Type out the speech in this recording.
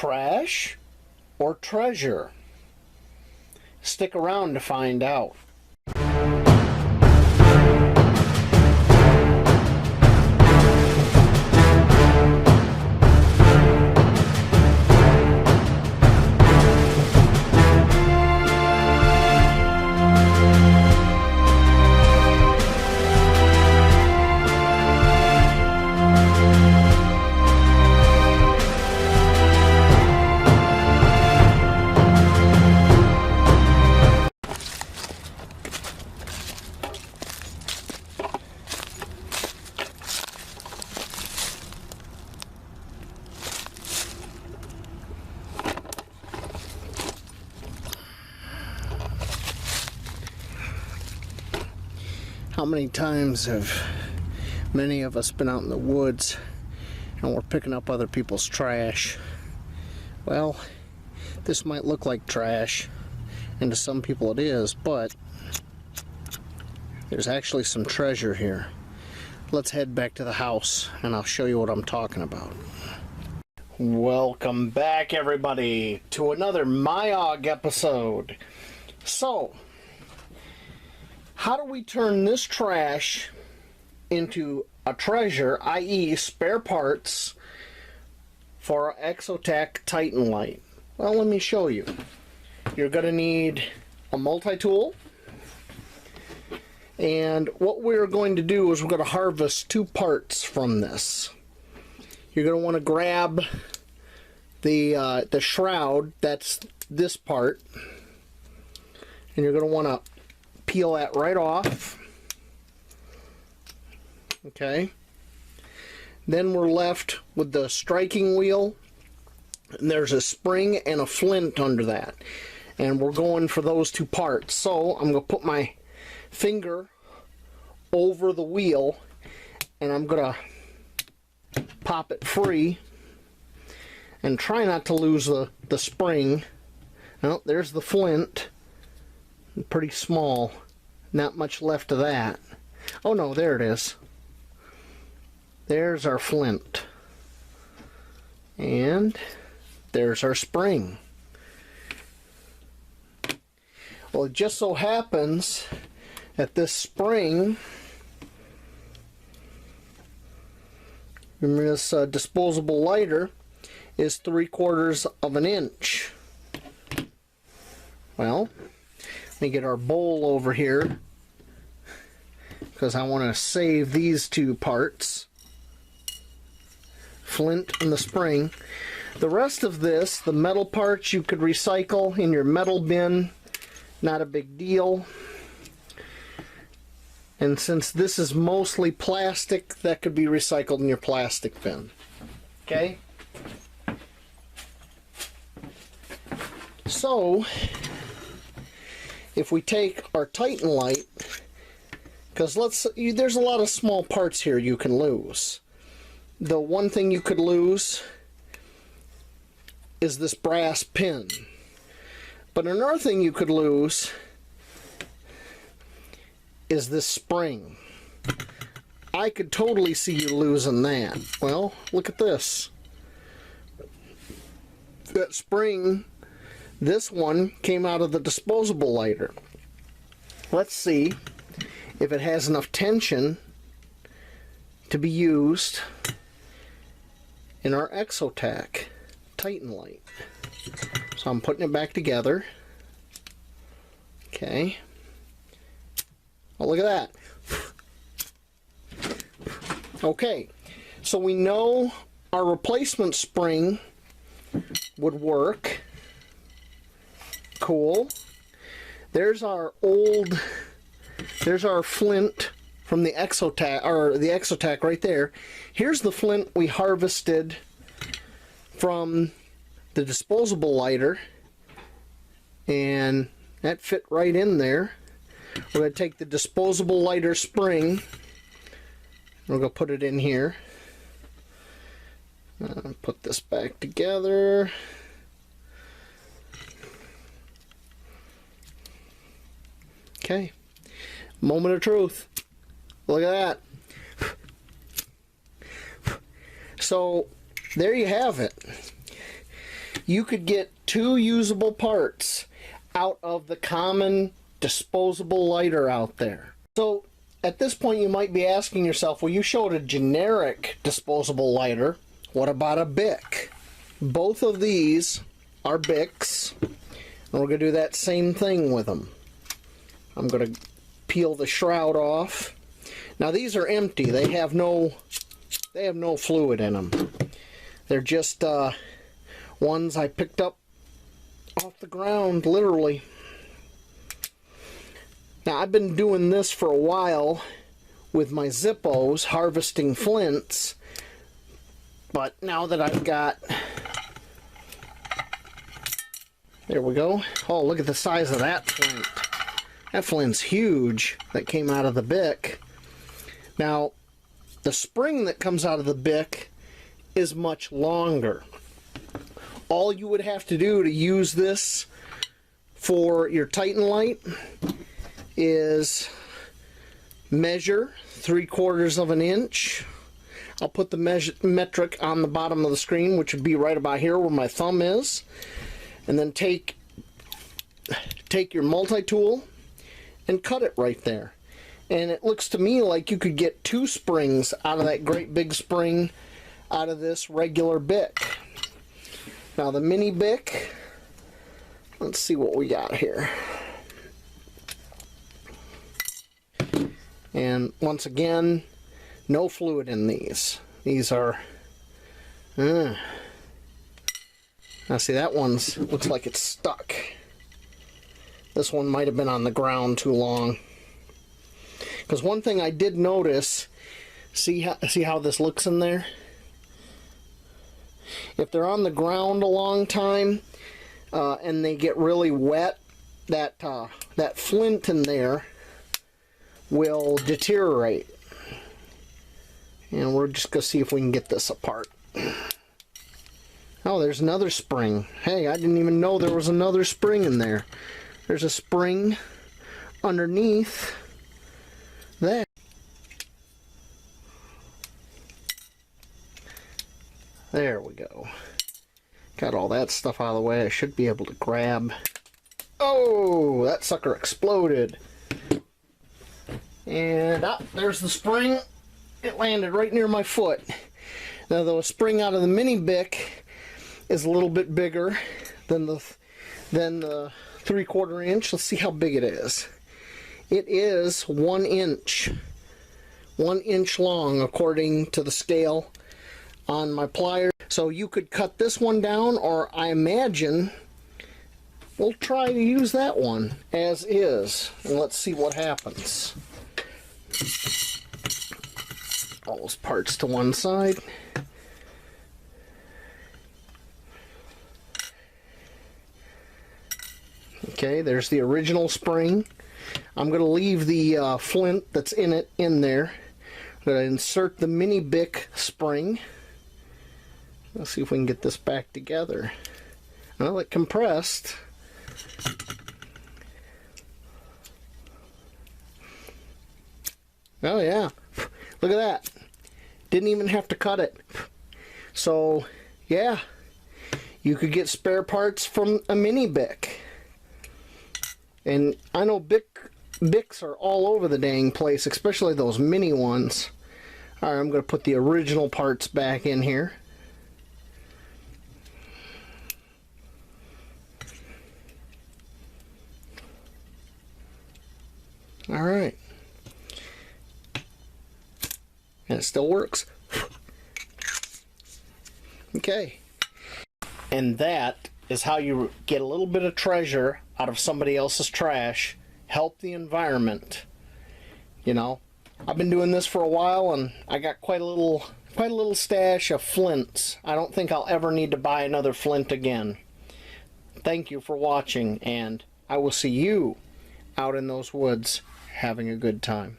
Trash or treasure? Stick around to find out. How many times have many of us been out in the woods and we're picking up other people's trash? Well, this might look like trash, and to some people it is, but there's actually some treasure here. Let's head back to the house and I'll show you what I'm talking about. Welcome back, everybody, to another MYOG episode. So, how do we turn this trash into a treasure, i.e. spare parts for our Exotac Titan light? Well, let me show you. You're going to need a multi-tool, and what we're going to do is we're going to harvest two parts from this. You're going to want to grab the shroud, that's this part, and you're going to want to peel that right off. Okay. Then we're left with the striking wheel, and there's a spring and a flint under that, and we're going for those two parts. So I'm going to put my finger over the wheel and I'm going to pop it free and try not to lose the spring. Well, there's the flint. Pretty small, not much left of that. Oh no, there it is. There's our flint, and there's our spring. Well, it just so happens that this spring, remember this disposable lighter, is 3/4 of an inch. Well, let me get our bowl over here because I want to save these two parts, flint and the spring. The rest of this, the metal parts, you could recycle in your metal bin, not a big deal. And since this is mostly plastic, that could be recycled in your plastic bin. Okay? So, if we take our Titan light, because there's a lot of small parts here you can lose. The one thing you could lose is this brass pin. But another thing you could lose is this spring. I could totally see you losing that. Well, look at this. That spring, this one came out of the disposable lighter. Let's see if it has enough tension to be used in our Exotac Titan light. So I'm putting it back together. Okay. Oh, look at that. Okay, so we know our replacement spring would work. Cool. There's our flint from the Exotac, or the Exotac right there. Here's the flint we harvested from the disposable lighter, and that fit right in there. We're going to take the disposable lighter spring, we're going to put it in here. Put this back together. Okay, moment of truth. Look at that. So there you have it. you could get 2 usable parts out of the common disposable lighter out there. So at this point you might be asking yourself, well, you showed a generic disposable lighter. What about a Bic? Both of these are Bicks, and we're going to do that same thing with them. I'm going to peel the shroud off. Now these are empty. They have no fluid in them. They're just ones I picked up off the ground, literally. Now I've been doing this for a while with my Zippos, harvesting flints, but now that I've got, there we go. Oh, look at the size of that flint. That flint's huge that came out of the Bic. Now, the spring that comes out of the Bic is much longer. All you would have to do to use this for your Titan light is measure 3/4 of an inch. I'll put the metric on the bottom of the screen, which would be right about here where my thumb is. And then take your multi-tool and cut it right there. And it looks to me like you could get 2 springs out of that great big spring out of this regular Bic. Now the mini Bic, let's see what we got here. And once again, no fluid in these. These are now see, that one's looks like it's stuck. This one might have been on the ground too long. Because one thing I did notice, see how this looks in there? If they're on the ground a long time and they get really wet, that flint in there will deteriorate. And we're just going to see if we can get this apart. Oh, there's another spring. Hey, I didn't even know there was another spring in there. There's a spring underneath that. There we go. Got all that stuff out of the way. I should be able to grab. Oh, that sucker exploded. And there's the spring. It landed right near my foot. Now the spring out of the mini Bic is a little bit bigger than the 3/4 inch. Let's see how big it is. It is 1 inch. 1 inch long according to the scale on my pliers. So you could cut this one down, or I imagine we'll try to use that one as is. And let's see what happens. All those parts to one side. Okay, there's the original spring. I'm going to leave the flint that's in it in there. I'm going to insert the mini Bic spring. Let's see if we can get this back together. Well, it compressed. Oh yeah, look at that. Didn't even have to cut it. So yeah, you could get spare parts from a mini Bic. And I know Bicks are all over the dang place, especially those mini ones. Alright, I'm going to put the original parts back in here. Alright. And it still works. Okay. And that is how you get a little bit of treasure out of somebody else's trash. Help the environment. You know, I've been doing this for a while and I got quite a little stash of flints. I don't think I'll ever need to buy another flint again. Thank you for watching, and I will see you out in those woods having a good time.